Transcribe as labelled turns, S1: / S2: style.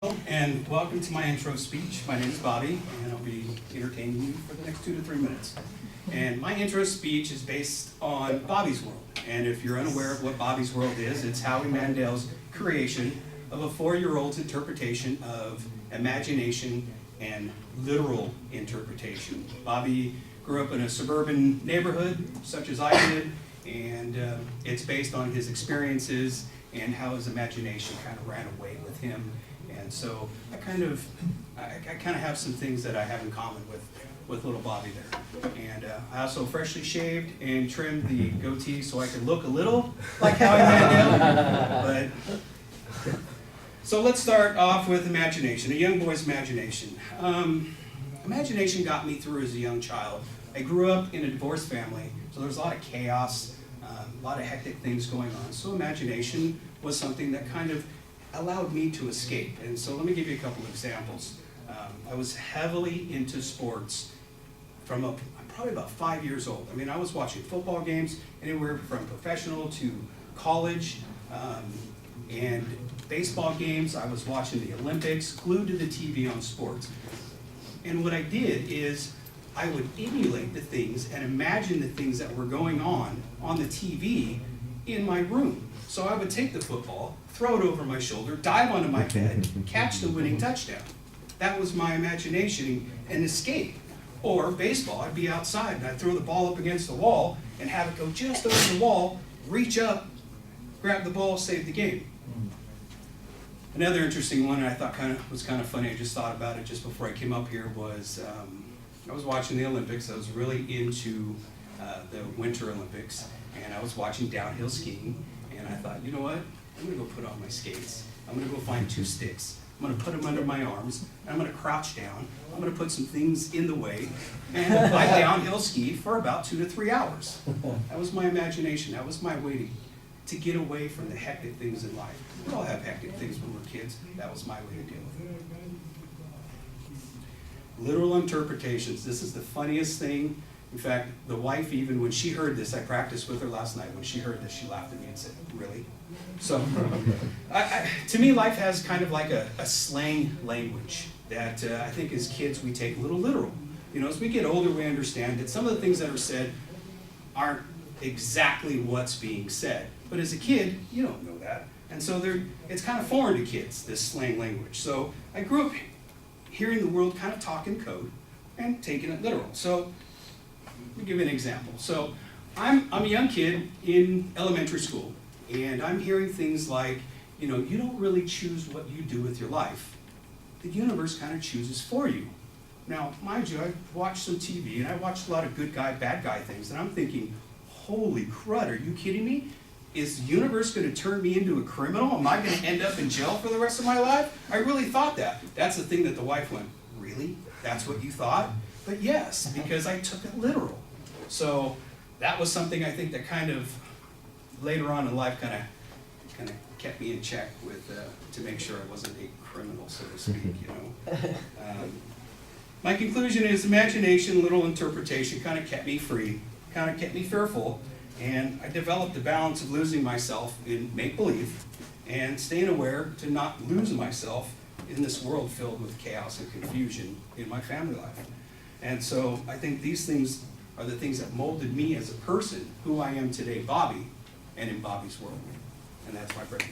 S1: And welcome to my intro speech. My name is Bobby, and I'll be entertaining you for the next 2 to 3 minutes. And my intro speech is based on Bobby's World. And if you're unaware of what Bobby's World is, it's Howie Mandel's creation of a 4-year-old's interpretation of imagination and literal interpretation. Bobby grew up in a suburban neighborhood, such as I did, and it's based on his experiences and how his imagination kind of ran away with him. And so I kind of have some things that I have in common with little Bobby there. And I also freshly shaved and trimmed the goatee so I could look a little like Howie Mandel. So let's start off with imagination, a young boy's imagination. Imagination got me through as a young child. I grew up in a divorced family, so there was a lot of chaos, a lot of hectic things going on. So imagination was something that kind of allowed me to escape. And so let me give you a couple of examples. I was heavily into sports from probably about 5 years old. I mean, I was watching football games anywhere from professional to college, and baseball games. I was watching the Olympics, glued to the TV on sports. And what I did is I would emulate the things and imagine the things that were going on the TV in my room. So I would take the football, throw it over my shoulder, dive onto my bed, catch the winning touchdown. That was my imagination and escape. Or baseball, I'd be outside and I'd throw the ball up against the wall and have it go just over the wall, reach up, grab the ball, save the game. Another interesting one I thought was kind of funny, I just thought about it just before I came up here, was I was watching the Olympics. I was really into the Winter Olympics, and I was watching downhill skiing. And I thought, you know what? I'm going to go put on my skates. I'm going to go find 2 sticks. I'm going to put them under my arms. And I'm going to crouch down. I'm going to put some things in the way. And I downhill ski for about 2 to 3 hours. That was my imagination. That was my way to get away from the hectic things in life. We all have hectic things when we're kids. That was my way to deal with it. Literal interpretations. This is the funniest thing. In fact, the wife, even when she heard this, I practiced with her last night. When she heard this, she laughed at me and said, "Really?" So, to me, life has kind of like a slang language that I think as kids we take a little literal. You know, as we get older, we understand that some of the things that are said aren't exactly what's being said. But as a kid, you don't know that. And so it's kind of foreign to kids, this slang language. So I grew up hearing the world kind of talk in code and taking it literal. So let me give you an example. So I'm a young kid in elementary school, and I'm hearing things like, you know, you don't really choose what you do with your life. The universe kind of chooses for you. Now, mind you, I've watched some TV, and I watched a lot of good guy, bad guy things, and I'm thinking, holy crud, are you kidding me? Is the universe going to turn me into a criminal? Am I going to end up in jail for the rest of my life? I really thought that. That's the thing that the wife went, really? That's what you thought? But yes, because I took it literal. So that was something I think that kind of later on in life kind of kept me in check with to make sure I wasn't a criminal, so to speak. You know. My conclusion is imagination, literal interpretation kind of kept me free, kind of kept me fearful, and I developed a balance of losing myself in make-believe and staying aware to not lose myself in this world filled with chaos and confusion in my family life. And so I think these things are the things that molded me as a person, who I am today, Bobby, and in Bobby's world. And that's my break.